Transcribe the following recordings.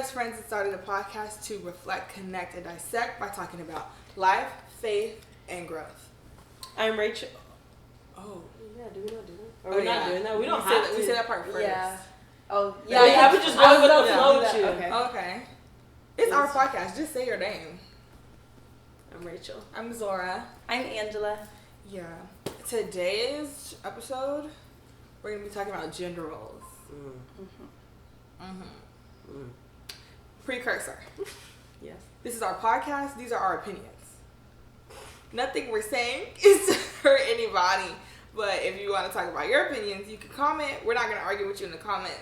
best friends that started a podcast to reflect, connect, and dissect by talking about life, faith, and growth. I'm Rachel. Oh. Yeah, do we not do that? Or we're not doing that? We don't have to. We say that part first. Yeah. Oh, yeah. I would just go with the flow with you. Okay. It's our podcast. Just say your name. I'm Rachel. I'm Zora. I'm Angela. Yeah. Today's episode, we're going to be talking about gender roles. Precursor. Yes. This is our podcast. These are our opinions. Nothing we're saying is to hurt anybody. But if you want to talk about your opinions, you can comment. We're not going to argue with you in the comments.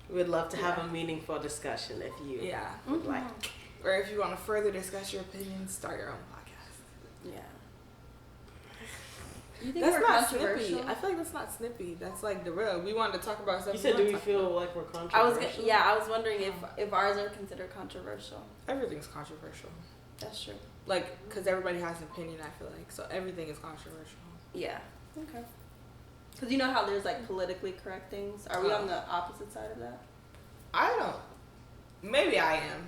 We'd love to have a meaningful discussion if you would like. Or if you want to further discuss your opinions, start your own podcast. Yeah. You think that's we're not controversial? snippy. I feel like that's not snippy. That's like the real. We wanted to talk about something. You said, do we feel like we're controversial? I was wondering if ours are considered controversial. Everything's controversial. That's true. Like, because everybody has an opinion, I feel like. So everything is controversial. Yeah. Okay. Because you know how there's like politically correct things? Are we on the opposite side of that? I don't. Maybe I am.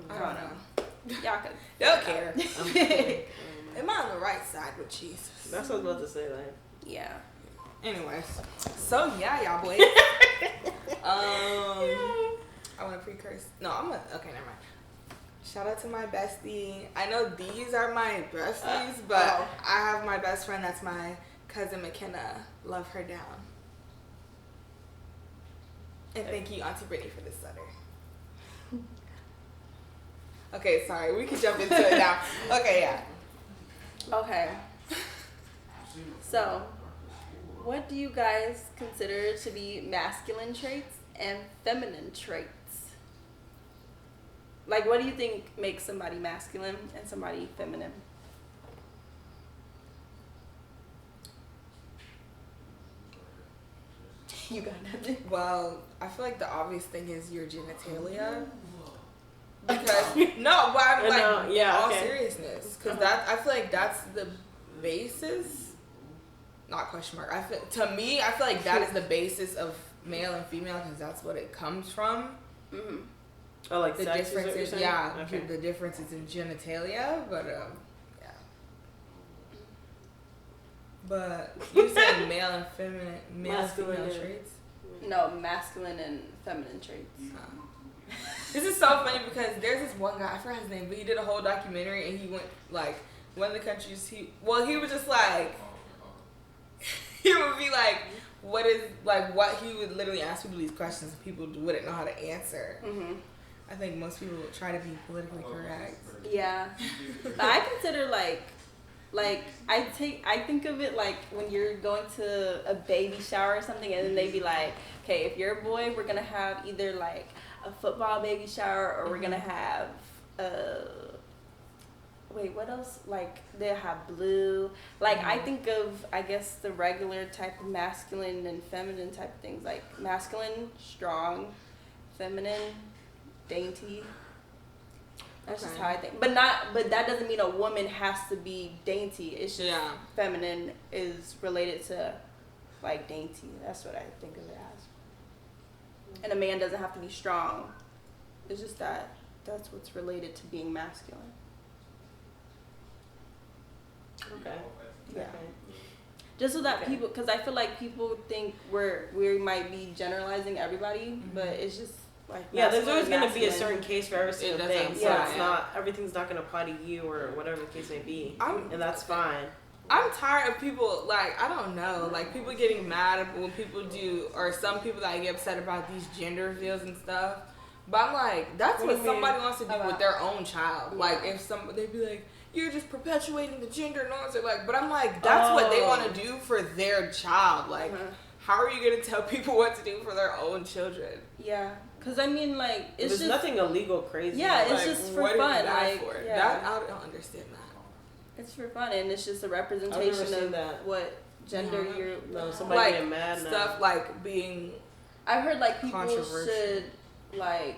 I don't know. Y'all could. Don't care. Am I on the right side with Jesus? That's what I was about to say, like. Yeah. Anyways. So, yeah, y'all boys. I want to pre-curse. No, okay, never mind. Shout out to my bestie. I know these are my besties, but I have my best friend that's my cousin McKenna. Love her down. And thank you, Auntie Brittany, for this letter. Okay, sorry. We can jump into it now. Okay, yeah. Okay. So, what do you guys consider to be masculine traits and feminine traits? Like, what do you think makes somebody masculine and somebody feminine? You got nothing? Well, I feel like the obvious thing is your genitalia. Because no, but I'm like in all seriousness, because I feel like that's the basis. Not question mark. To me, I feel like that is the basis of male and female, because that's what it comes from. Mm-hmm. Oh, like the differences, okay. The differences in genitalia, but yeah. But you said male and feminine, male and female traits. No, masculine and feminine traits. This is so funny because there's this one guy, I forgot his name, but he did a whole documentary and he went, like, one of the countries, he was just like, he would be like, what he would literally ask people these questions and people wouldn't know how to answer. Mm-hmm. I think most people would try to be politically correct. Yeah. But I consider, I think of it like when you're going to a baby shower or something and then they be like, okay, if you're a boy, we're going to have either, like, a football baby shower or we're gonna have what else, like they'll have blue, like I think of, I guess, the regular type of masculine and feminine type of things, like masculine, strong, feminine, dainty. That's just how I think, but that doesn't mean a woman has to be dainty. It's just feminine is related to like dainty. That's what I think of it as. And a man doesn't have to be strong. It's just that's what's related to being masculine. Okay. Yeah. Just so that people, because I feel like people think we might be generalizing everybody, but it's just like there's always going to be a certain case for every single thing. So it's not everything's not going to apply to you or whatever the case may be, and that's fine. I'm tired of people, like, I don't know, like, people getting mad when people do, or some people that get upset about these gender reveals and stuff. But I'm like, that's what somebody wants to do with their own child. Yeah. Like, if they'd be like, you're just perpetuating the gender norms. Like, but I'm like, that's what they want to do for their child. Like, how are you going to tell people what to do for their own children? Yeah. Because, I mean, like, there's nothing illegal crazy. Yeah, it's just for fun. Like, I don't understand that. It's for fun, and it's just a representation of what gender you're. Somebody like, getting mad stuff like being. I've heard like people should like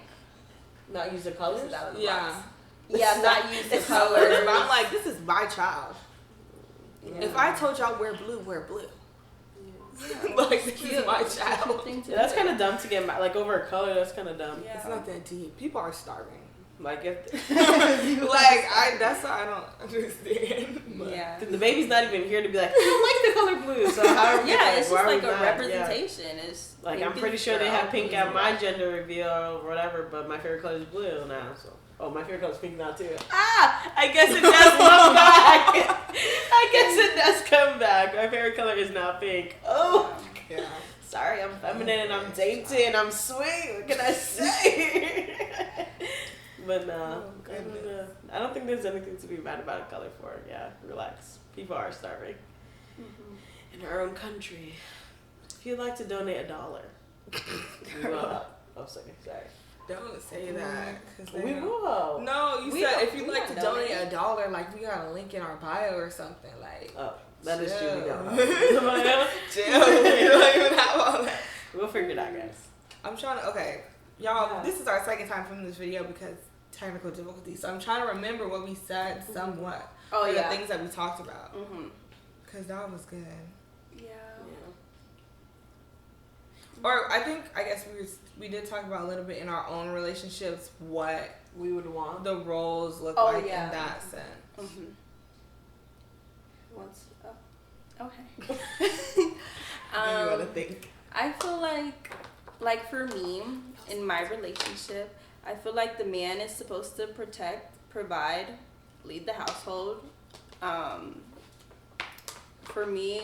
not use the colors. Yeah, not use the colors. But I'm like, this is my child. Yeah. If I told y'all wear blue, wear blue. Like, this is my child. That's kind of dumb to get mad, like, over a color. That's kind of dumb. Yeah. It's not that deep. People are starving. Like, if that's what I don't understand. Yeah. The baby's not even here to be like, I don't like the color blue. So how are we it's just like a representation. Yeah. It's like, I'm pretty sure they have pink at my gender reveal or whatever, but my favorite color is blue now. So, my favorite color is pink now too. I guess it does come back. I guess it does come back. My favorite color is now pink. Oh, yeah. Sorry, I'm feminine and I'm dainty and I'm sweet. What can I say? But no, I don't think there's anything to be mad about a color for. Yeah, relax. People are starving in our own country. If you'd like to donate $1, sorry. Don't say that. We will. No, you said if you'd like to donate $1, like we got a link in our bio or something. Like, that is true. We don't. Chill. We don't even have all that. We'll figure it out, guys. I'm trying to. Okay, y'all. This is our second time filming this video because technical difficulties. So I'm trying to remember what we said somewhat. The things that we talked about. Because that was good. Yeah. Or I guess we did talk about a little bit in our own relationships what we would want the roles look like in that sense. Okay. You want to think? I feel like for me in my relationship, I feel like the man is supposed to protect, provide, lead the household. For me,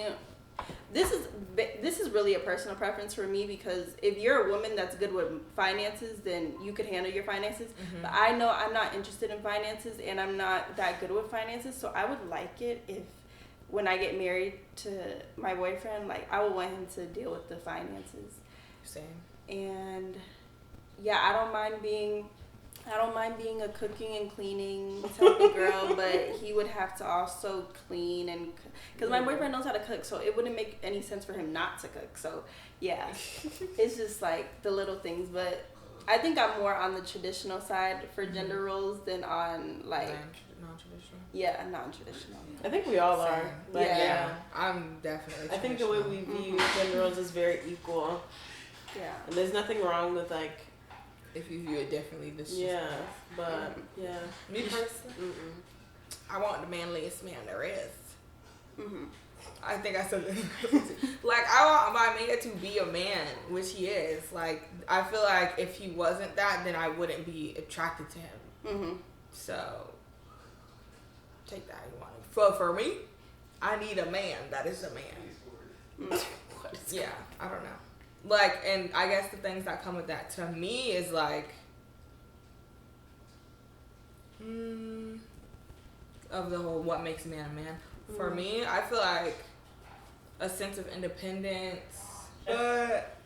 this is really a personal preference for me because if you're a woman that's good with finances, then you could handle your finances. But I know I'm not interested in finances and I'm not that good with finances, so I would like it if when I get married to my boyfriend, like I would want him to deal with the finances. Same. And yeah, I don't mind being a cooking and cleaning type of girl, but he would have to also clean and because my boyfriend knows how to cook, so it wouldn't make any sense for him not to cook. So yeah, it's just like the little things. But I think I'm more on the traditional side for gender roles than on like non-traditional. Yeah, non-traditional. I think we all are. Like, I'm definitely. I think the way we view gender roles is very equal. Yeah, and there's nothing wrong with like. If you view it differently, this but me personally, I want the manliest man there is. I think I said like I want my man to be a man, which he is. Like I feel like if he wasn't that, then I wouldn't be attracted to him. So take that how you want it. For me, I need a man that is a man. Yeah, I don't know. Like, and I guess the things that come with that to me is like, of the whole what makes a man a man. For me, I feel like a sense of independence, but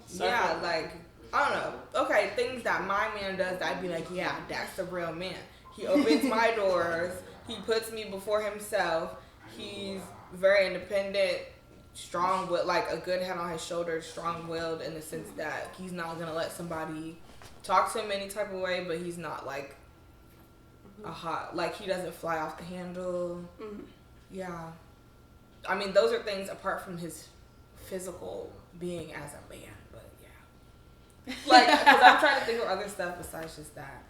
yeah, like I don't know. Okay, things that my man does, I'd be like, yeah, that's the real man. He opens my doors. He puts me before himself. He's very independent. Strong with like a good head on his shoulders, strong-willed in the sense that he's not gonna let somebody talk to him any type of way, but he's not like he doesn't fly off the handle. Yeah, I mean those are things apart from his physical being as a man, but yeah, like because I'm trying to think of other stuff besides just that.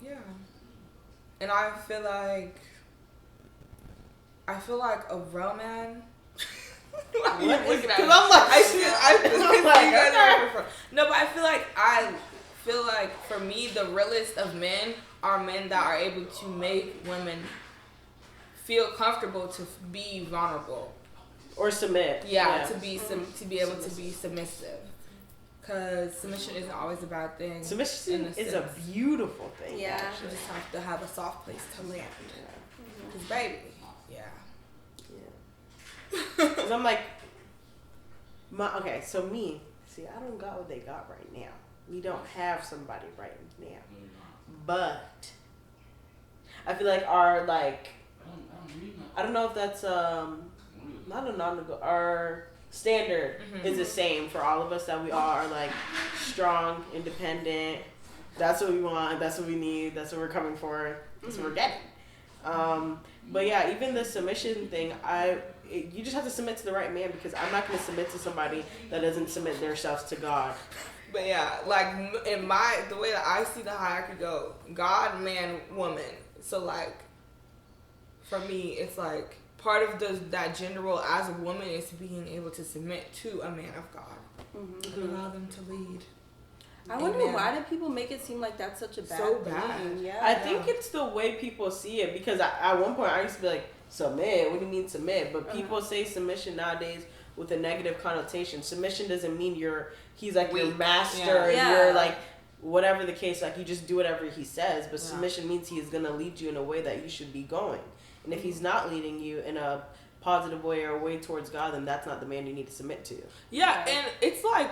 Yeah, and I feel like a real man. Because I'm like, no, but I feel like for me, the realest of men are men that are able to make women feel comfortable to be vulnerable or submit. Yeah. to be able to be submissive. Because submission isn't always a bad thing. Submission is a beautiful thing. Yeah, you just have to have a soft place to land. Because baby. Because I'm like, so me, see, I don't got what they got right now. We don't have somebody right now. But I feel like our, like, I don't know if that's, not a non-negotiable, our standard is the same for all of us, that we all are, like, strong, independent. That's what we want. That's what we need. That's what we're coming for. That's what we're getting. But yeah, even the submission thing, you just have to submit to the right man, because I'm not going to submit to somebody that doesn't submit themselves to God. But yeah, like the way that I see the hierarchy go, God, man, woman. So like, for me, it's like part of that gender role as a woman is being able to submit to a man of God and allow them to lead. I wonder why do people make it seem like that's such a bad thing? Yeah. I think it's the way people see it, because at one point I used to be like, submit? What do you mean submit? But people say submission nowadays with a negative connotation. Submission doesn't mean he's like your master and you're like whatever the case, like you just do whatever he says. But submission means he is going to lead you in a way that you should be going. And if he's not leading you in a positive way or a way towards God, then that's not the man you need to submit to. Yeah, and it's like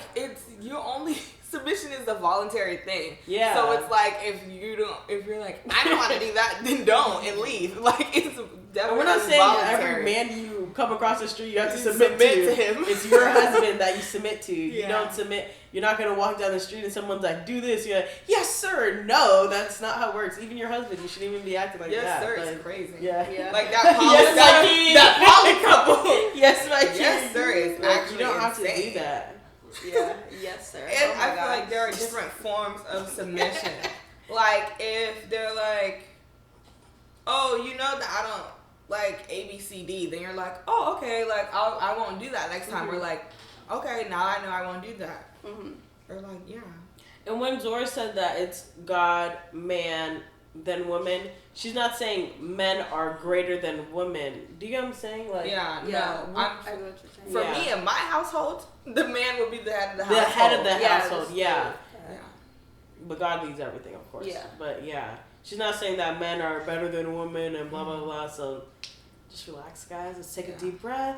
submission is a voluntary thing. Yeah. So it's like if you're like, I don't want to do that, then don't and leave. Like it's definitely we're not saying voluntary. every man you come across the street you have to submit to him. It's your husband that you submit to. You don't submit. You're not gonna walk down the street and someone's like, do this. You're like, yes sir. No, that's not how it works. Even your husband, you shouldn't even be acting like that. Yes sir, it's crazy. Yeah. Like that poly couple. Yes, my king. Yes sir, it's actually you don't have to insane. do that. Yeah. Yes, sir. And I feel like there are different forms of submission. Like if they're like, oh, you know that I don't like ABCD, then you're like, oh, okay, like I won't do that next time. We're like, okay, now I know I won't do that. Or like, yeah. And when Zora said that it's God, man, then woman, she's not saying men are greater than women. Do you get what I'm saying? Like, no. For me in my household, the man would be the head of the household. The head of the household, yeah. But God leads everything, of course. Yeah. But yeah, she's not saying that men are better than women and blah, blah, blah. So just relax, guys. Let's take a deep breath.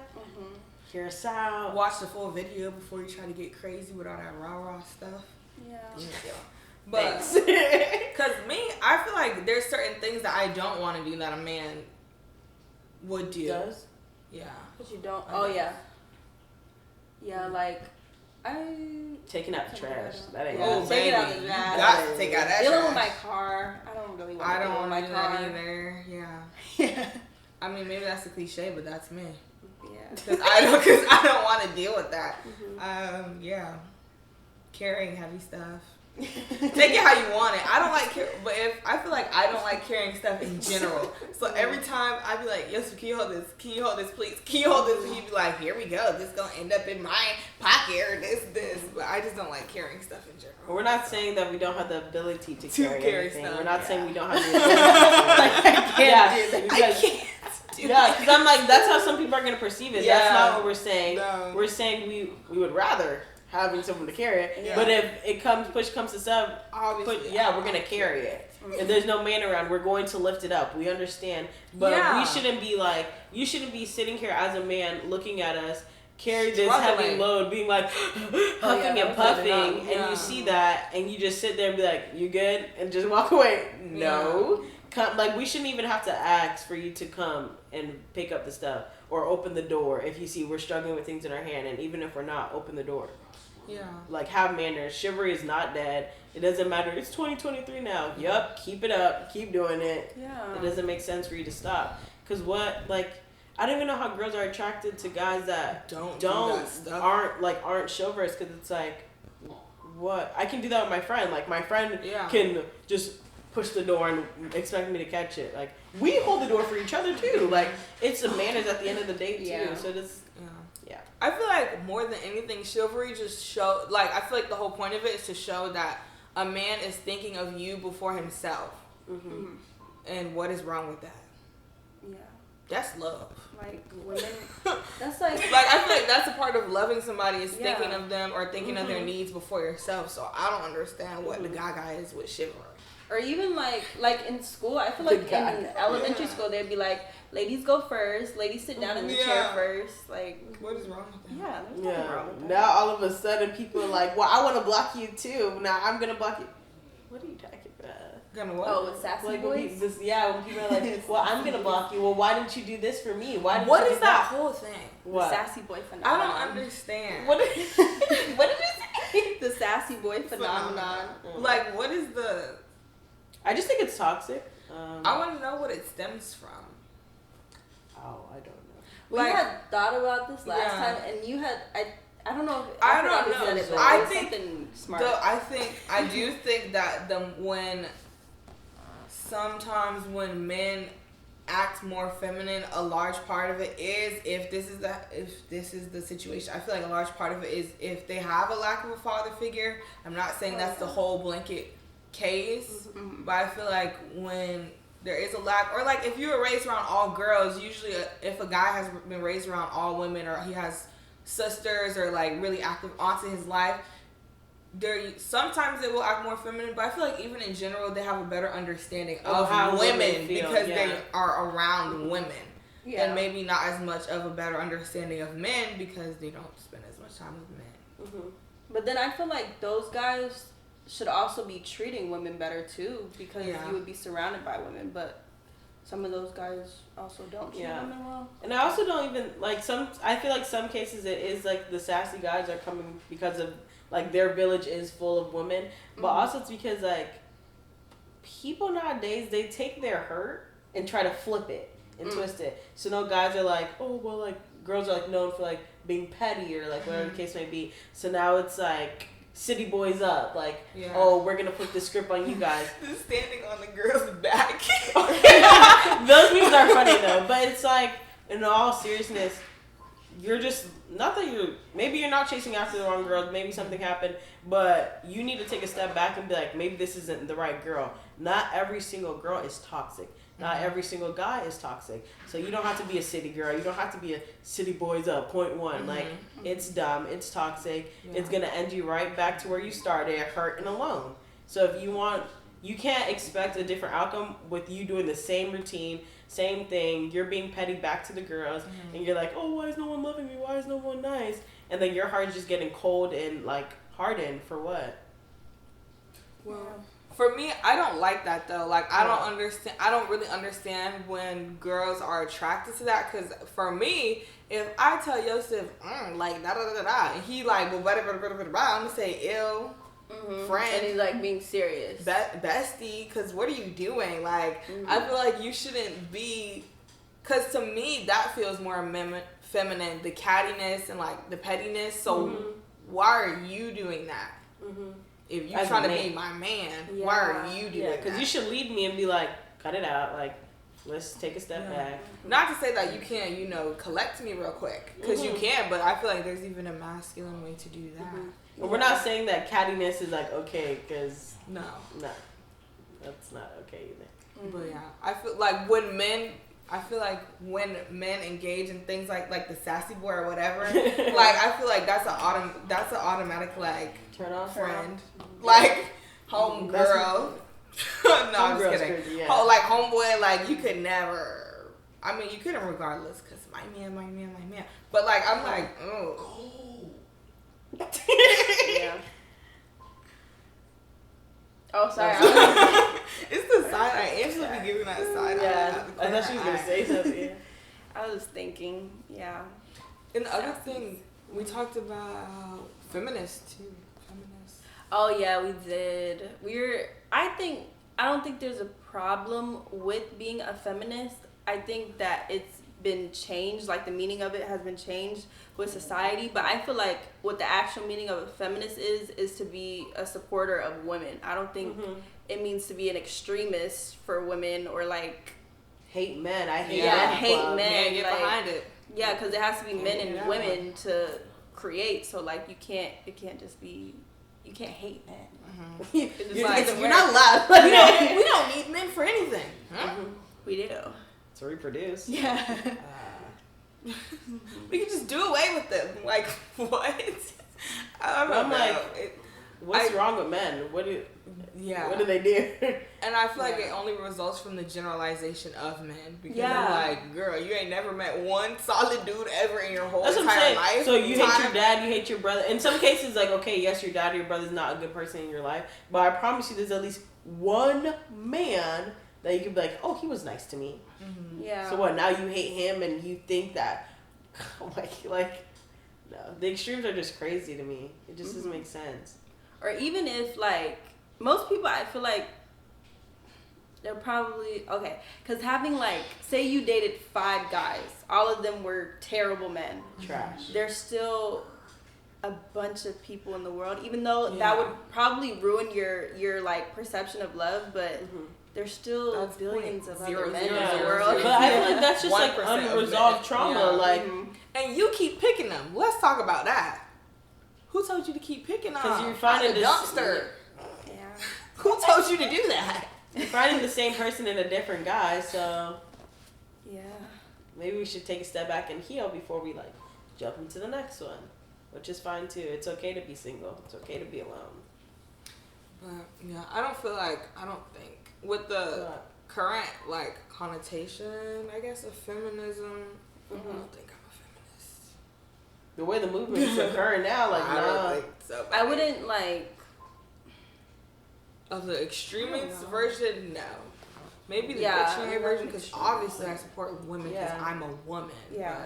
Hear us out. Watch the full video before you try to get crazy with all that rah-rah stuff. Yeah. But, because me, I feel like there's certain things that I don't want to do that a man would do. Does? Yeah. But you don't. Oh, yeah. Yeah, like, taking out the trash. That ain't Oh, take baby. it out the You trash. got to take out that Dealing trash. with my car. I don't really want to deal with my do car. that either. Yeah. Yeah. I mean, maybe that's a cliche, but that's me. Yeah. Because I don't want to deal with that. Yeah. Carrying heavy stuff. Take it how you want it. I don't like but I feel like I don't like carrying stuff in general. So every time I be like, yes, can you hold this? Can you hold this, please? Can you hold this? And he'd be like, here we go. This is gonna end up in my pocket or this. But I just don't like carrying stuff in general. We're not saying that we don't have the ability to carry anything. stuff. We're not saying we don't have the ability to carry. I can't. Yeah, because I'm like, that's how some people are gonna perceive it. Yeah. That's not what we're saying. No. We're saying we would rather having someone to carry it. Yeah. But if push comes to shove, Obviously, we're gonna carry it. If there's no man around, we're going to lift it up. We understand, but we shouldn't be like, you shouldn't be sitting here as a man looking at us carry this heavy load, being like huffing and puffing, and you see that, and you just sit there and be like, "You good?" and just walk away. No. Like, we shouldn't even have to ask for you to come and pick up the stuff or open the door if you see we're struggling with things in our hand, and even if we're not, open the door. Yeah. Like, have manners. Chivalry is not dead. It doesn't matter. It's 2023 now. Yup. Keep it up. Keep doing it. Yeah. It doesn't make sense for you to stop. Because I don't even know how girls are attracted to guys that aren't chivalrous, because it's like, what? I can do that with my friend. Like, my friend can just push the door and expect me to catch it. Like, we hold the door for each other too. Like, it's the manners at the end of the day too. Yeah. So this, I feel like more than anything, chivalry just show. Like, I feel like the whole point of it is to show that a man is thinking of you before himself. Mm-hmm. And what is wrong with that? Yeah. That's love. Like, women. That's like. Like, I feel like that's a part of loving somebody is thinking of them or thinking of their needs before yourself. So I don't understand what the gaga is with chivalry. Or even like in school, I feel like in elementary school they'd be like, ladies go first, ladies sit down in the chair first. Like, what is wrong with that? Yeah, there's nothing wrong with that. Now all of a sudden people are like, well, I want to block you too. Now I'm gonna block you. What are you talking about? Gonna what? Oh, with sassy like, boys? when people are like, well, I'm gonna block you. Well, why didn't you do this for me? Why? What is that whole thing? What? The sassy boy I phenomenon. don't understand. What did you say? The sassy boy phenomenon. Like, what is the? I just think it's toxic. I want to know what it stems from. Oh, I don't know. We had thought about this last time, and you had I don't know. If, I don't know. Said it, but I it was think something smart. I do think that sometimes when men act more feminine, a large part of it is if this is the situation. I feel like a large part of it is if they have a lack of a father figure. I'm not saying that's the whole blanket case, but I feel like when there is a lack, or like if you were raised around all girls, usually if a guy has been raised around all women, or he has sisters or like really active aunts in his life, sometimes it will act more feminine, but I feel like even in general they have a better understanding of how women because they are around women, and maybe not as much of a better understanding of men because they don't spend as much time with men. But then I feel like those guys should also be treating women better too, because you would be surrounded by women, but some of those guys also don't treat women well. And I also don't even like I feel like some cases it is like the sassy guys are coming because of like their village is full of women, but also it's because like people nowadays, they take their hurt and try to flip it and twist it. So no guys are like, oh well, like girls are like known for like being petty or like whatever the case may be. So now it's like city boys up, like oh we're gonna flip the script on you guys. Standing on the girl's back. Those memes are funny though, but it's like in all seriousness, you're just maybe you're not chasing after the wrong girls, maybe something happened, but you need to take a step back and be like, maybe this isn't the right girl. Not every single girl is toxic. Not every single guy is toxic. So you don't have to be a city girl. You don't have to be a city boys up, point one. Like, it's dumb. It's toxic. Yeah. It's going to end you right back to where you started, hurt and alone. So if you can't expect a different outcome with you doing the same routine, same thing. You're being petty back to the girls. And you're like, oh, why is no one loving me? Why is no one nice? And then your heart is just getting cold and, like, hardened for what? Well, for me, I don't like that though. Like, I don't really understand when girls are attracted to that. Because for me, if I tell Yosef, like, da da da da, and he like, well, I'm gonna say ill, friend, and he's like being serious, bestie. Because what are you doing? Like, I feel like you shouldn't be. Because to me, that feels more feminine, the cattiness and like the pettiness. So why are you doing that? If you're trying to be my man, why are you doing that? Because you should lead me and be like, cut it out. Like, let's take a step back. Not to say that you can't, collect me real quick. Because you can, but I feel like there's even a masculine way to do that. But we're not saying that cattiness is like okay, because... No. That's not okay either. But yeah, I feel like when men engage in things like the sassy boy or whatever, like I feel like that's an automatic like turn off friend, like home girl. No, I'm just kidding. Crazy, like homeboy, like you could never. I mean, you couldn't regardless, cause my man. But like I'm like, oh. Yeah. Oh, sorry. It's the side eye. Angela be giving that side eye. Yeah, I thought she was gonna say something. I was thinking, And the other thing, we talked about feminists too. Oh yeah, we did. I don't think there's a problem with being a feminist. I think that it's been changed, like the meaning of it has been changed with society, but I feel like what the actual meaning of a feminist is to be a supporter of women. I don't think it means to be an extremist for women or like hate men. I hate men. Get behind it. Yeah, because it has to be men and women to create. So like you can't hate men. You're not allowed. We don't need men for anything. We do. To reproduce. Yeah. We can just do away with them. Like, what? I'm like, what's wrong with men? What do they do? And I feel like it only results from the generalization of men. Because I'm like, girl, you ain't never met one solid dude ever in your whole entire life. So you hate your dad, you hate your brother. In some cases, like, okay, yes, your dad or your brother's not a good person in your life. But I promise you there's at least one man that you could be like, oh, he was nice to me. Yeah. So what, now you hate him and you think that, like, no. The extremes are just crazy to me. It just doesn't make sense. Or even if, like, most people, I feel like, they're probably okay. Because having like, say you dated 5 guys, all of them were terrible men. Trash. There's still a bunch of people in the world, even though Yeah. that would probably ruin your like perception of love, but there's still That's billions of zero, other men zero, in the zero, world. zero. But I feel like that's just like 1% of unresolved men. trauma. Yeah. Like, And you keep picking them. Let's talk about that. Who told you to keep picking them? 'Cause you're finding Out the this- dumpster. Yeah. Who told you to do that? you're finding the same person in a different guy, so Yeah. maybe we should take a step back and heal before we like jump into the next one, which is fine too. It's okay to be single. It's okay to be alone. But yeah, I don't think with the But, current like connotation, I guess, of feminism, I don't think I'm a feminist. the way the movement's occurring now, like, I nah. don't think so. I wouldn't like. Of the extremist I don't know. version, no. Maybe the Yeah, dictionary I'm version, because extreme. obviously I support women because Yeah. I'm a woman. Yeah.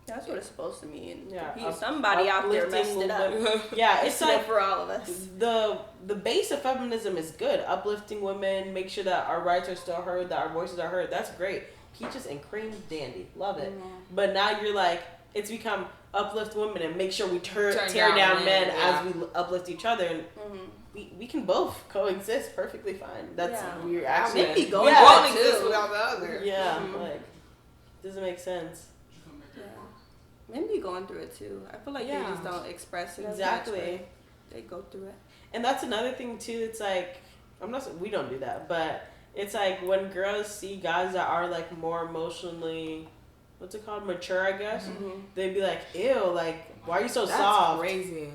That's what it's supposed to mean. Yeah, Somebody out there messed uplifting it up. movement. Yeah, it's like for all of us. the base of feminism is good. Uplifting women, make sure that our rights are still heard, that our voices are heard. That's great. Peaches and cream, dandy, love it. But now you're like, it's become uplift women and make sure we tear down men yeah. as we uplift each other, and we can both coexist perfectly fine. That's Yeah. we're actually Maybe One going won't back exist too. without the other. yeah, Mhm. like doesn't make sense. Yeah. Maybe going through it too. I feel like they Yeah. just don't express it as Exactly. much, but they go through it. And that's another thing too. It's like we don't do that, but it's like when girls see guys that are like more emotionally, what's it called, mature, I guess. They'd be like, "Ew, like why are you so That's soft?" crazy.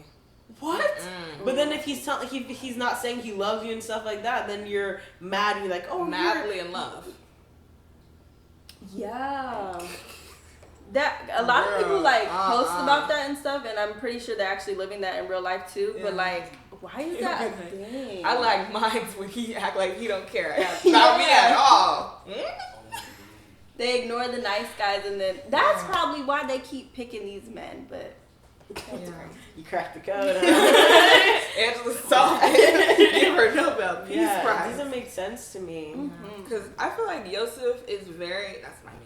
What? Mm. But then if he's he's not saying he loves you and stuff like that, then you're mad. You're like, "Oh, Madly in love. Yeah. That a lot of people like post about that and stuff, and I'm pretty sure they're actually living that in real life too. But Yeah. like, why is that a thing? I like mine when he act like he don't care about me at all. They ignore the nice guys, and then that's probably why they keep picking these men. But Yeah. you cracked the code." Huh? Angela Soft give her Nobel Peace Yeah, it Prize. doesn't make sense to me. Because I feel like Yosef is that's my man.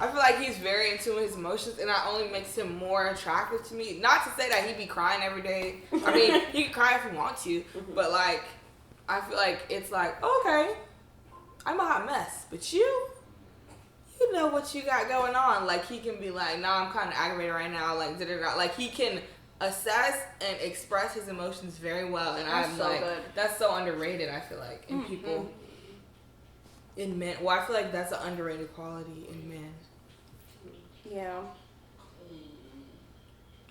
I feel like he's very in tune with his emotions, and that only makes him more attractive to me. Not to say that he be crying every day. I mean, he can cry if he wants to, but like, I feel like it's like, okay, I'm a hot mess, but you know what you got going on. Like, he can be like, nah, I'm kind of aggravated right now. Like, da-da-da. Like, he can assess and express his emotions very well, and That's I'm so like, good. that's so underrated. I feel like in people, in men. Well, I feel like that's an underrated quality in men. yeah,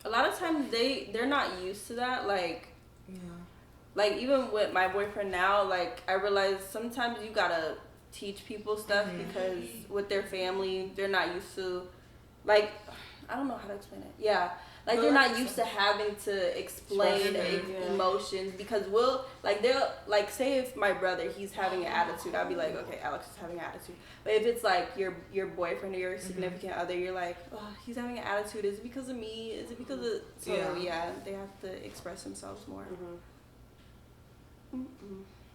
a lot of times they're not used to that. Like even with my boyfriend now, like I realize sometimes you gotta teach people stuff because with their family they're not used to, like, I don't know how to explain it. Yeah, like they're not used to having to explain emotions, because they'll like, say if my brother, he's having an attitude, I'll be like, okay, Alex is having an attitude. But if it's like your boyfriend or your significant other, you're like, oh, he's having an attitude. Is it because of me? Is it because of yeah, they have to express themselves more.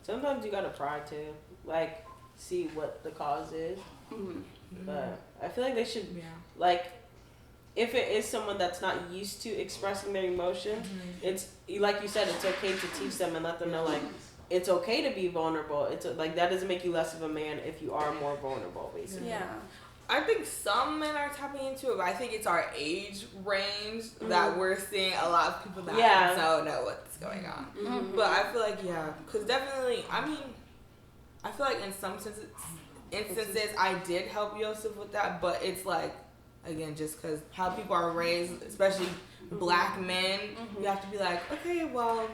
Sometimes you gotta pry too, like see what the cause is. But I feel like they should like, if it is someone that's not used to expressing their emotion, it's like you said, it's okay to teach them and let them know, like, it's okay to be vulnerable. It's like, that doesn't make you less of a man if you are more vulnerable, basically. Yeah. I think some men are tapping into it, but I think it's our age range that we're seeing a lot of people that don't know what's going on. But I feel like, because definitely, I mean, I feel like in some instances I did help Yosef with that, but it's like, again, just because how people are raised, especially black men, you have to be like, okay, well,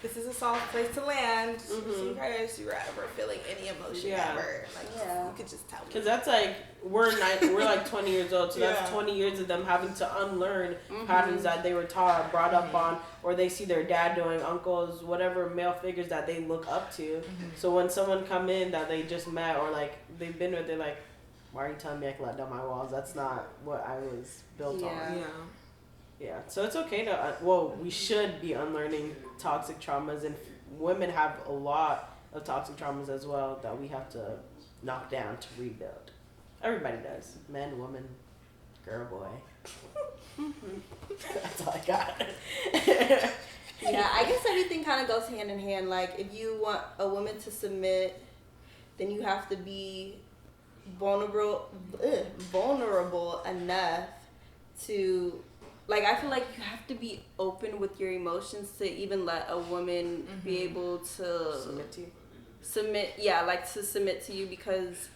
this is a soft place to land. So in case you were ever feeling any emotion ever, like, you could just tell me. Because that's like, we're like 20 years old, so that's 20 years of them having to unlearn patterns that they were taught, brought up on, or they see their dad doing, uncles, whatever male figures that they look up to. So when someone come in that they just met or like they've been with, they're like, why are you telling me I can let down my walls? That's not what I was built on. Yeah, so it's okay to, we should be unlearning toxic traumas, and women have a lot of toxic traumas as well that we have to knock down to rebuild. Everybody does. Men, woman, girl, boy. That's all I got. Yeah, I guess everything kind of goes hand in hand. Like, if you want a woman to submit, then you have to be vulnerable enough to, like, I feel like you have to be open with your emotions to even let a woman be able to Submit to you? submit to you, because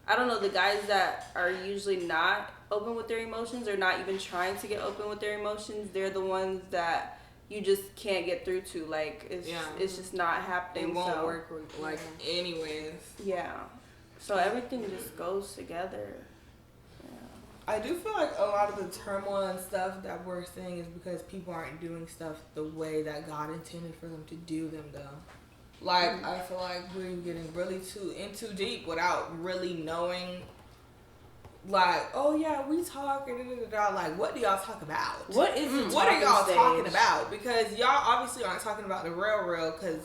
I don't know, the guys that are usually not open with their emotions or not even trying to get open with their emotions, they're the ones that you just can't get through to. Like, it's just not happening. It won't work, like, anyways. Yeah. So everything just goes together. I do feel like a lot of the turmoil and stuff that we're seeing is because people aren't doing stuff the way that God intended for them to do them, though. Like, I feel like we're getting really in too deep without really knowing, like, oh yeah, we talk and like, what do y'all talk about? What is the What are y'all stage? talking about? Because y'all obviously aren't talking about the real, because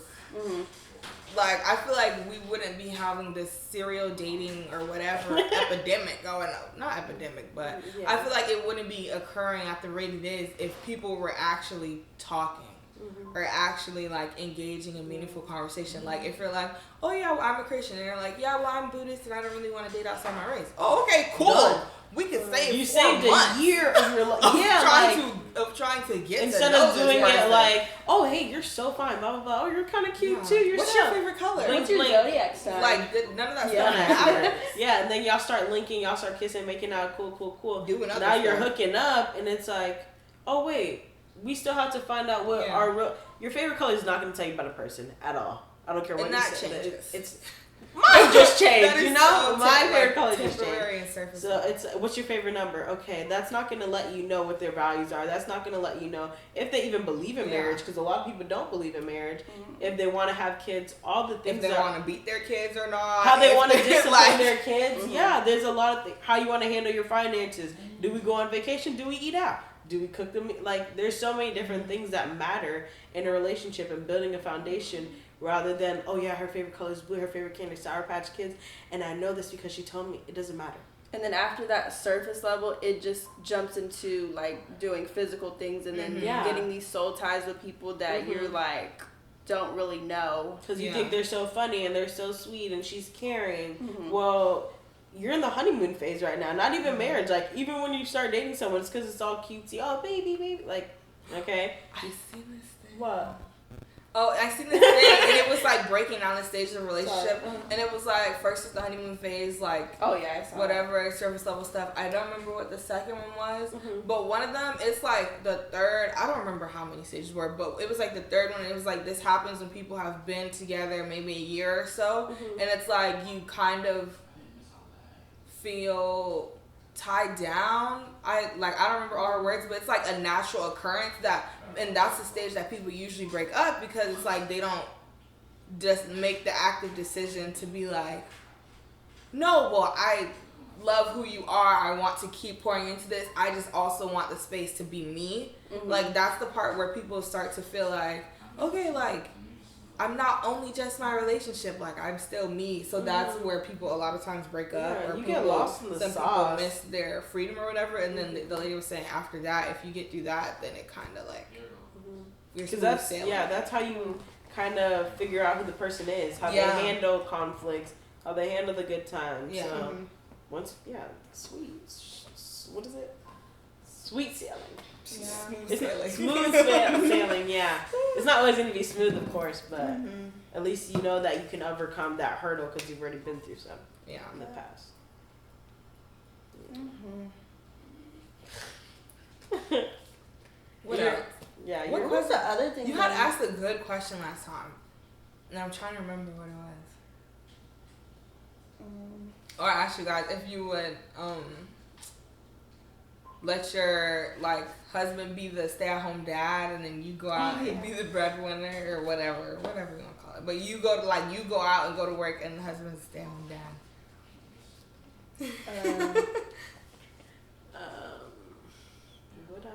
like, I feel like we wouldn't be having this serial dating or whatever epidemic going on. Not epidemic, but I feel like it wouldn't be occurring at the rate it is if people were actually talking or actually, like, engaging in meaningful conversation. Like, if you're like, oh yeah, well, I'm a Christian, and you're like, yeah, well, I'm Buddhist and I don't really want to date outside my race. Oh, okay, cool. Done. We could save You 4 saved months a year of your life. trying to get instead to know of doing this it person. like, oh hey, you're so fine, blah blah blah. Oh, you're kind of cute too. You're What's so. your favorite color? What's your zodiac sign? Like, none of that Yeah, stuff matters. yeah, and then y'all start linking, y'all start kissing, making out, cool. Doing other now you're stuff. hooking up, and it's like, oh wait, we still have to find out what our real. Your favorite color is not going to tell you about a person at all. I don't care what And you that say. changes. It's mine just That changed, is you know. so My favorite color just temporary changed. and surface. So it's what's your favorite number? Okay, that's not going to let you know what their values are. That's not going to let you know if they even believe in marriage, because a lot of people don't believe in marriage. If they want to have kids, all the things if they want to beat their kids or not, how they if want to they're, discipline like, their kids. Yeah, there's a lot of things. How you want to handle your finances. Do we go on vacation? Do we eat out? Do we cook them? Like, there's so many different things that matter in a relationship and building a foundation, rather than, oh yeah, her favorite color is blue, her favorite candy is Sour Patch Kids, and I know this because she told me. It doesn't matter. And then after that surface level, it just jumps into, like, doing physical things and then getting these soul ties with people that you're, like, don't really know. Because you think they're so funny and they're so sweet and she's caring. Well, you're in the honeymoon phase right now. Not even marriage. Like, even when you start dating someone, it's because it's all cutesy. Oh, baby. Like, okay. I seen this thing. What? Oh, I seen this thing, and it was like breaking down the stages of a relationship, and it was like first is the honeymoon phase, like I saw whatever surface level stuff. I don't remember what the second one was, but one of them, it's like the third. I don't remember how many stages were, but it was like the third one. And it was like this happens when people have been together maybe a year or so, and it's like you kind of feel tied down. I don't remember all her words, but it's like a natural occurrence and that's the stage that people usually break up, because it's like they don't just make the active decision to be like, no, well, I love who you are, I want to keep pouring into this, I just also want the space to be me. Like, that's the part where people start to feel like, okay, like, I'm not only just my relationship, like, I'm still me. So that's where people a lot of times break up. Yeah, or you people, get lost in the some sauce. people miss their freedom or whatever. And then the lady was saying after that, if you get through that, then it kind of like, you're Because smooth sailing. that's how you kind of figure out who the person is, how they handle conflicts, how they handle the good times. Yeah. So sweet. What is it? Sweet sailing. Yeah. Smooth sailing, yeah. It's not always going to be smooth, of course, but at least you know that you can overcome that hurdle because you've already been through some in the past. What else? Yeah, What was the other thing? You had asked a good question last time, and I'm trying to remember what it was. Or I asked you guys if you would let your like husband be the stay-at-home dad, and then you go out and be the breadwinner or whatever you want to call it. But you go out and go to work, and the husband's a stay-at-home dad. Would I?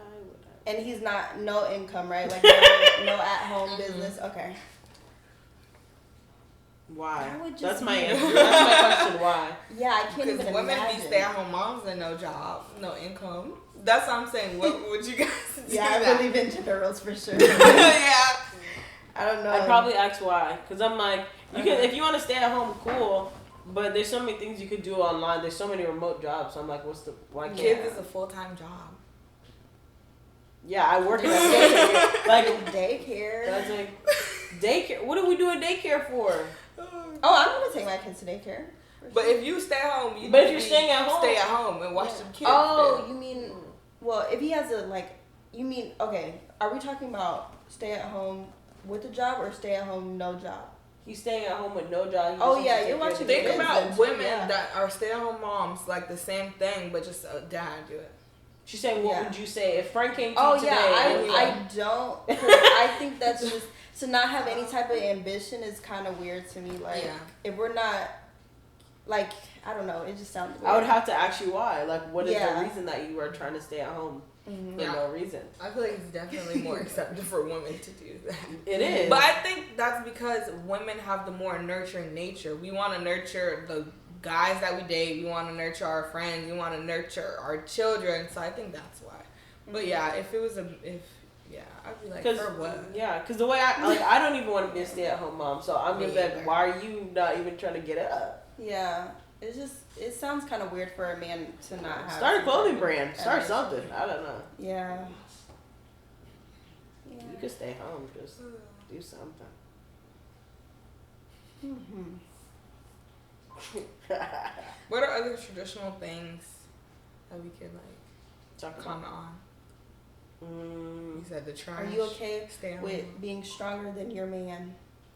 And he's no income, right? Like no at-home business. Okay. Why? I would just That's my be- answer. That's my question. Why? Yeah, I can't Because even women imagine. be stay-at-home moms and no job, no income. That's what I'm saying. What would you guys do? Yeah, I that? believe in gender roles for sure. Yeah. I don't know. I'd probably ask why, because I'm like, you can if you want to stay at home, cool. But there's so many things you could do online. There's so many remote jobs. So I'm like, why can't? Kids is a full-time job. Yeah, I work in a daycare. Like daycare. that's like daycare. What do we do a daycare for? Oh, I'm gonna take my kids to daycare. for But sure. if you stay home, you But if need you're to staying at home- stay at home and watch the kids. Oh, then. you mean, well, if he has a, like, you mean, okay, are we talking about stay at home with a job or stay at home no job? He's staying at home with no job. He Oh, just yeah, has to you're take care of watching the Think kids. kids. about then, women yeah. that are stay-at-home moms, like the same thing, but just a dad do it. She's saying, what Yeah. would you say if Frank came to Oh, you today? yeah, and was I like, don't, 'cause I think that's just, to not have any type of ambition is kind of weird to me. Like, Yeah. if we're not, like, I don't know, it just sounds weird. I would have to ask you why. Like, what is Yeah. the reason that you are trying to stay at home Mhm. for Yeah. no reason? I feel like it's definitely more acceptable for women to do that. It is. But I think that's because women have the more nurturing nature. We want to nurture the guys that we date. We want to nurture our friends. We want to nurture our children. So I think that's why. But yeah, if it was I'd be like, Cause, for what? yeah, because the way I don't even want to be a stay-at-home mom, so I'm Me gonna be like, either. why are you not even trying to get up? Yeah, it's just, it sounds kind of weird for a man to not have. Start a some clothing type of brand. Start ambition. something. I don't know. Yeah. You could stay home, just do something. Mm-hmm. What are other traditional things that we could like Talk about. comment on? You said the trash. Are you okay Stay at with home. being stronger than your man?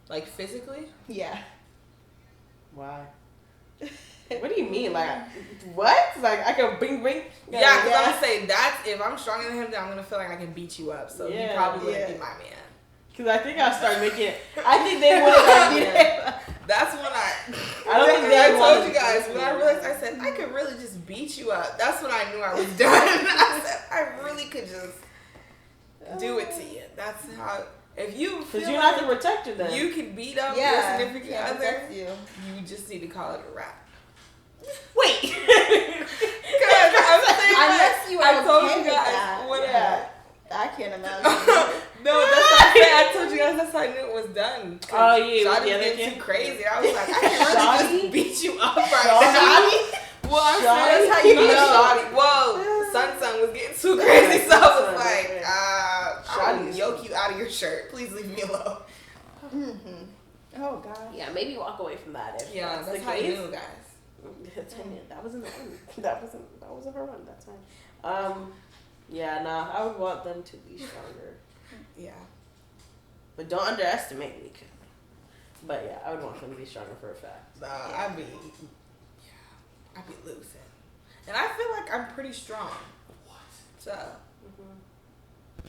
Like physically? Yeah. Why? What do you mean? Like, what? Like, I can bring. Yeah, because I'm gonna say that's if I'm stronger than him, then I'm gonna feel like I can beat you up. So you Yeah, probably wouldn't yeah. be my man. Because I think I'll start making. I think they would have been. That's when I don't think they I told wanted you guys to. when I realized I said I could really just beat you up. That's when I knew I was done. I said I really could just do it to you. That's how. If you feel Because you're like not the protector then. you can beat up Yeah. your significant Yeah, other, that's you. you just need to call it a wrap. Wait. Because I'm saying, Unless you I are told okay you with guys that. when Yeah. I can't imagine. No, that's what I'm saying. I told you guys that's how I knew it was done. 'Cause Oh, yeah, with Shawty the other was getting kid? too crazy. I was like, I can really Shawty? just beat you up right Shawty? now. Well, I'm saying that's how you know Shawty. Whoa, Sun was getting too crazy, so I was Sun, like, yeah. I'll Shawty's- yoke you out of your shirt. Please leave me alone. Mm-hmm. Oh God. Yeah, maybe walk away from that. If Yeah, that's the how you case. knew, guys. That wasn't the one. That wasn't her one. That's fine. Yeah, nah. I would want them to be stronger, Yeah. but don't underestimate me. But yeah, I would want them to be stronger for a fact. I'd be losing. And I feel like I'm pretty strong. So,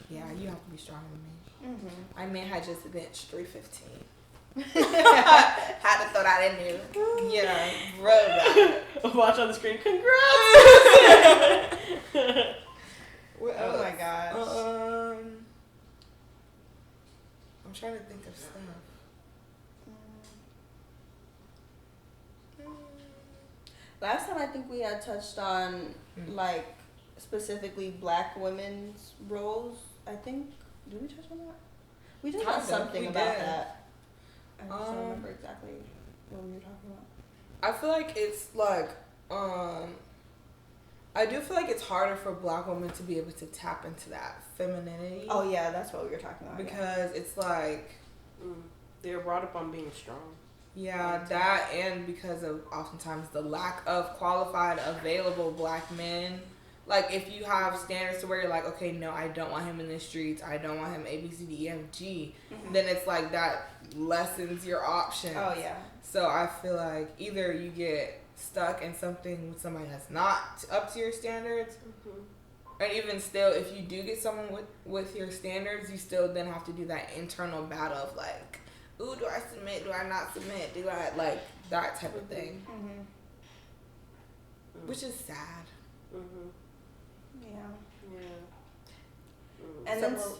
yeah, you have to be stronger than me. Mm-hmm. I mean, I just benched 315. Had to throw that in there. Yeah, bro. Watch on the screen. Congrats. What Oh else? my gosh. I'm trying to think of stuff. Last time I think we had touched on like specifically black women's roles. I think did we touch on that? We touched on Kind of, something we about did. that. I just don't remember exactly what we were talking about. I feel like it's like, I do feel like it's harder for black women to be able to tap into that femininity. Oh yeah, that's what we were talking about. Because it's like, They're brought up on being strong. yeah, that and because of oftentimes the lack of qualified available black men. Like if you have standards to where you're like, okay, no, I don't want him in the streets. I don't want him A, B, C, D, E, F, G. Then it's like that lessens your options. Oh yeah. So I feel like either you get stuck in something with somebody that's not up to your standards, and even still, if you do get someone with your standards, you still then have to do that internal battle of like, ooh, do I submit? Do I not submit? Do I like that type of thing? Which is sad. Yeah. Yeah. And Some then. were-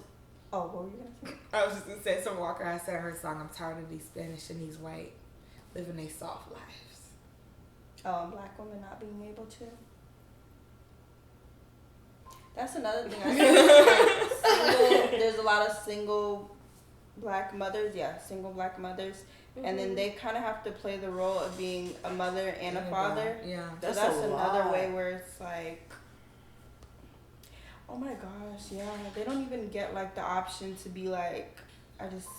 Oh, what were you gonna say? I was just gonna say, some Walker has said her song, I'm tired of these Spanish and these white. living their soft lives. Oh, and black women not being able to. That's another thing I see. There's a lot of single black mothers. Yeah, single black mothers. And then they kind of have to play the role of being a mother and a father. Yeah. So that's another way where it's like, oh my gosh, yeah. They don't even get like the option to be like, I just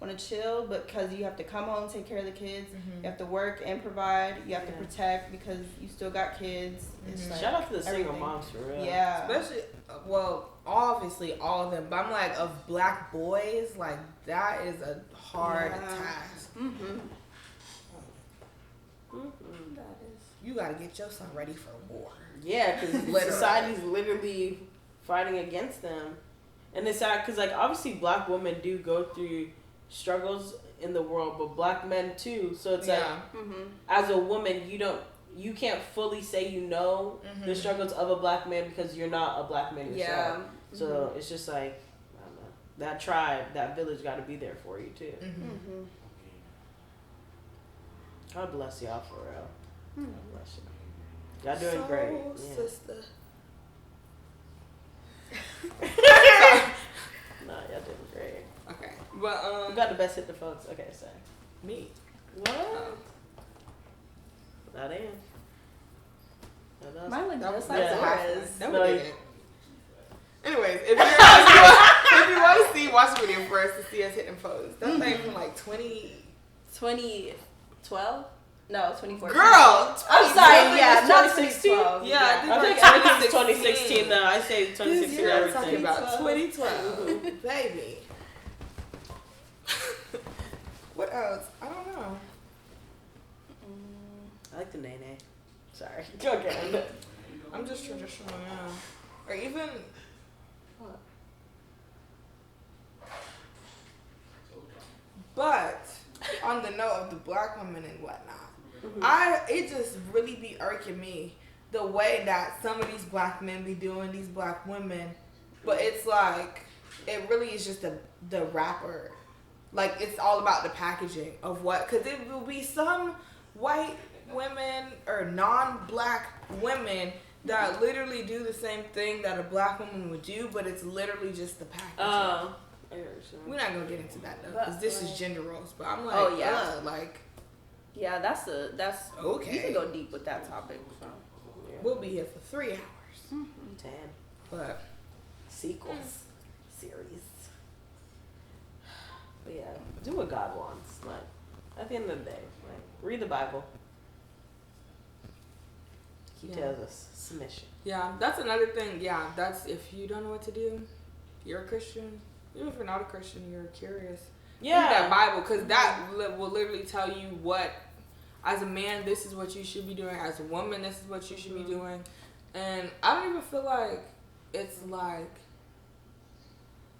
want to chill, but because you have to come home, take care of the kids, you have to work and provide, you have to protect because you still got kids. It's like shout out to the single everything. moms for real. Yeah. Especially, well, obviously all of them, but I'm like, of black boys, like, that is a hard task. That is. You gotta get your son ready for war. Yeah, because society's literally fighting against them. And it's sad because, like, obviously black women do go through struggles in the world, but black men too. So it's like, as a woman, you can't fully say you know the struggles of a black man because you're not a black man yourself. Yeah. So it's just like, I don't know, that tribe, that village got to be there for you too. God bless y'all for real. God bless you. Y'all doing great. Yeah. Sister. No, y'all doing great. Okay. But, Who got the best hit the folks? Okay, sorry. me. What? Not in. Mine look just Yeah. like That yours. No, No, we you- didn't. Anyways, if you want to see, watch the video first to see us hitting pose. That thing from like 2012? No, 2014. Girl! I'm sorry, yeah, not 2016? 2012. Yeah, I think it's 2016 though. I say 2016 You're everything. talking about 2012. Baby. What else? I don't know. I like the Nene. Sorry. Okay. I'm just traditional now. Or even... But on the note of the black women and whatnot, it just really be irking me the way that some of these black men be doing these black women, but it's like it really is just the rapper, like it's all about the packaging of what, because it will be some white women or non-black women that literally do the same thing that a black woman would do, but it's literally just the packaging. We're not gonna get into that though, because this is gender roles. But I'm like, Oh, yeah. like, Yeah, that's Okay. You can go deep with that topic. So. we'll be here for 3 hours. 10 But sequels, series. But yeah, do what God wants. Like at the end of the day, like read the Bible. He tells us submission. yeah, that's another thing. Yeah, that's if you don't know what to do, you're a Christian. Even if you're not a Christian, you're curious. Yeah, Read that Bible, because that will literally tell you what, as a man, this is what you should be doing. As a woman, this is what you should be doing. And I don't even feel like it's like,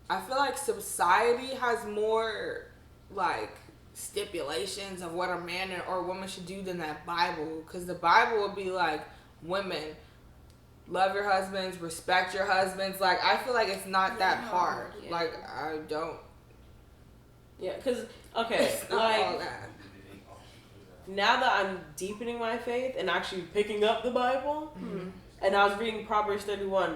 I feel like society has more like stipulations of what a man or woman should do than that Bible. Because the Bible would be like, women, love your husbands, respect your husbands. Like, I feel like it's not that hard. Yeah. Like, I don't. yeah, because okay, It's not all like that. now that I'm deepening my faith and actually picking up the Bible, and I was reading Proverbs 31,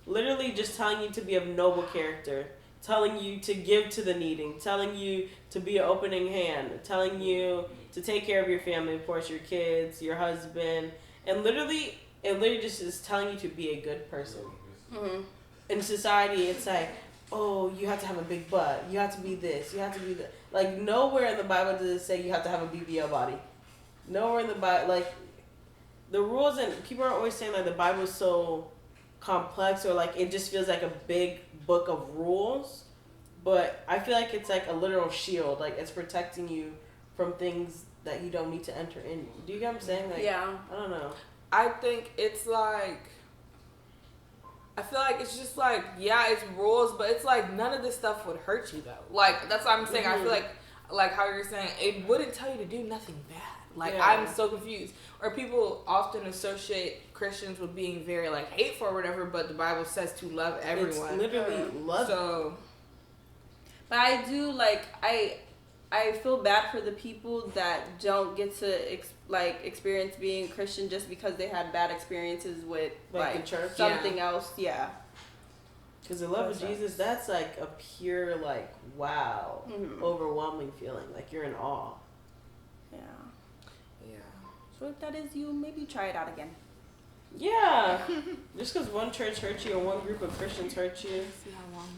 literally just telling you to be of noble character, telling you to give to the needing, telling you to be an opening hand, telling you to take care of your family, of course, your kids, your husband, and literally, it literally just is telling you to be a good person. In society, it's like, oh, you have to have a big butt, you have to be this, you have to be that. Like, nowhere in the Bible does it say you have to have a BBL body. Nowhere in the Bible, like, the rules, and people are always saying, like, the Bible is so complex, or, like, it just feels like a big book of rules. But I feel like it's, like, a literal shield. Like, it's protecting you from things that you don't need to enter in. Do you get what I'm saying? Like, Yeah. I don't know. I think it's like, I feel like it's just like, yeah, it's rules, but it's like none of this stuff would hurt you though. Like, that's what I'm saying. I feel like how you're saying, it wouldn't tell you to do nothing bad. Like, Yeah. I'm so confused. Or people often associate Christians with being very like hateful or whatever, but the Bible says to love everyone. It's literally love. So, But I do like I feel bad for the people that don't get to experience being Christian just because they had bad experiences with Like the church? something else. Yeah. Because the love of Jesus, that's like a pure, like, wow, overwhelming feeling. Like, you're in awe. Yeah. Yeah. So if that is you, maybe try it out again. Yeah. Just because one church hurt you or one group of Christians hurt you See how long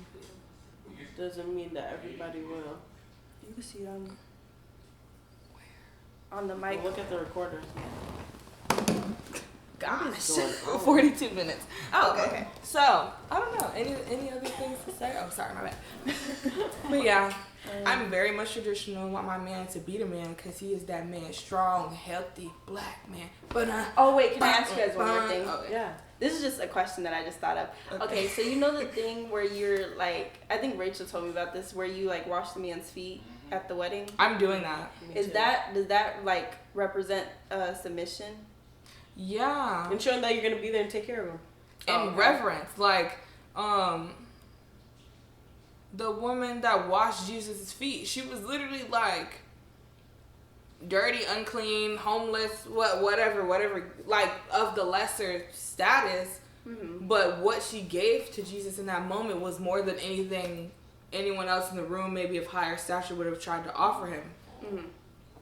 you feel. doesn't mean that everybody will. You can see it on the mic. Well, look at the recorder. Gosh. going on? 42 minutes. Oh, okay. So, I don't know. Any other things to say? Oh, sorry, my bad. But yeah, I'm very much traditional. I want my man to be the man because he is that man. Strong, healthy, black man. But Oh, wait, can I ask you guys one more thing? Okay. Yeah. This is just a question that I just thought of. Okay, so you know the thing where you're like, I think Rachel told me about this, where you like wash the man's feet at the wedding? I'm doing that. Does that like represent submission? Yeah. And showing that you're going to be there and take care of them. And reverence. Like, the woman that washed Jesus' feet, she was literally like dirty, unclean, homeless, whatever, like of the lesser status. Mm-hmm. But what she gave to Jesus in that moment was more than anything anyone else in the room, maybe of higher stature, would have tried to offer him. Mm-hmm.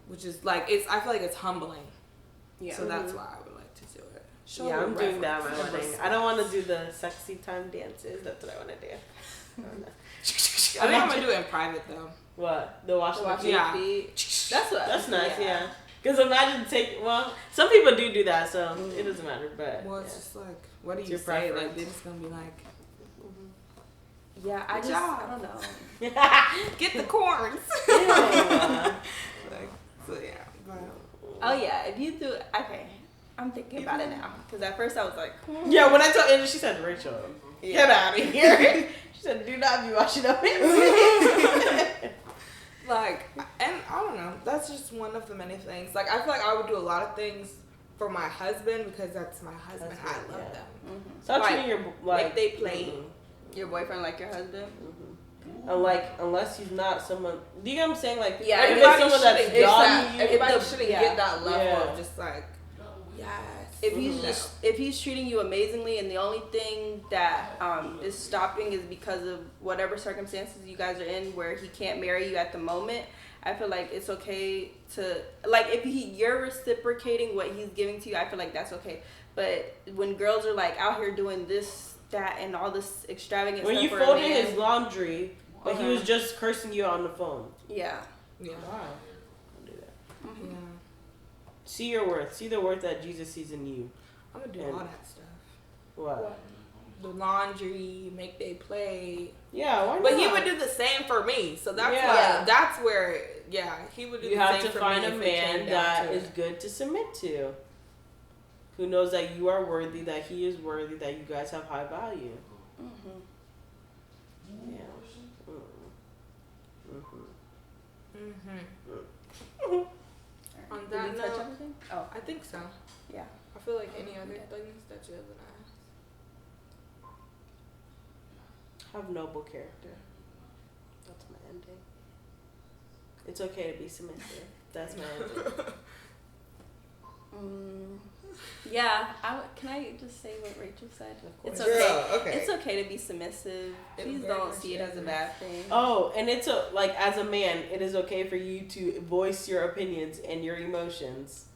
Which is like, I feel like it's humbling. Yeah. So that's why I would like to do it. Yeah, I'm doing that at my wedding. I don't want to do the sexy time dances. That's what I want to do. I think I'm going to do it in private though. What? The washing feet? That's nice, yeah. Because imagine some people do that, so it doesn't matter. But well, it's just like, what do you say? Like, they're just gonna be like, yeah, I don't know. Get the corns. Yeah. Like, so yeah. But, oh yeah, if you do, okay. I'm thinking about it now because at first I was like, yeah. When I told Angel, she said, "Rachel, get out of here." She said, "Do not be washing up hands." Like, and I don't know. That's just one of the many things. Like, I feel like I would do a lot of things for my husband because that's my husband. I love them. Mm-hmm. Stop treating your like they play your boyfriend like your husband. Mm-hmm. And like, unless he's not someone. Do you get what I'm saying? Like, yeah, everybody shouldn't shouldn't get that level of just like, yes. If he's treating you amazingly and the only thing that is stopping is because of whatever circumstances you guys are in where he can't marry you at the moment, I feel like it's okay to, like, if you're reciprocating what he's giving to you, I feel like that's okay. But when girls are like out here doing this, that, and all this extravagant when stuff you folded his laundry, but he was just cursing you on the phone. Yeah. Yeah. Wow. Don't do that. Mm-hmm. Yeah. See your worth. See the worth that Jesus sees in you. I'm gonna do all that stuff. What? The laundry, make they play. Yeah, why not? But he would do the same for me. So that's where he would do the same for me. You have to find a man that is good to submit to. Who knows that you are worthy, that he is worthy, that you guys have high value. Mm-hmm. Yeah. Mm-hmm. Mm-hmm. On that Did we touch everything? Oh, I think so. Yeah. I feel like any other things that you haven't asked. Have noble character. That's my ending. It's okay to be submissive. That's my ending. Yeah, can I just say what Rachel said? Of course. It's okay. Okay. It's okay to be submissive. Please don't see it as a bad thing. Oh, and it's like as a man, it is okay for you to voice your opinions and your emotions.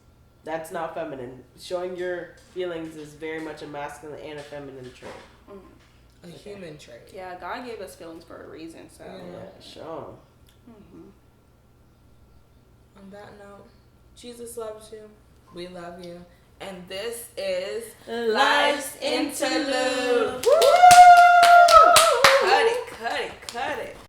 That's not feminine. Showing your feelings is very much a masculine and a feminine trait. A human trait. Yeah, God gave us feelings for a reason, so. Yeah, sure. Mm-hmm. On that note, Jesus loves you. We love you. And this is Life's Interlude. Woo! Cut it.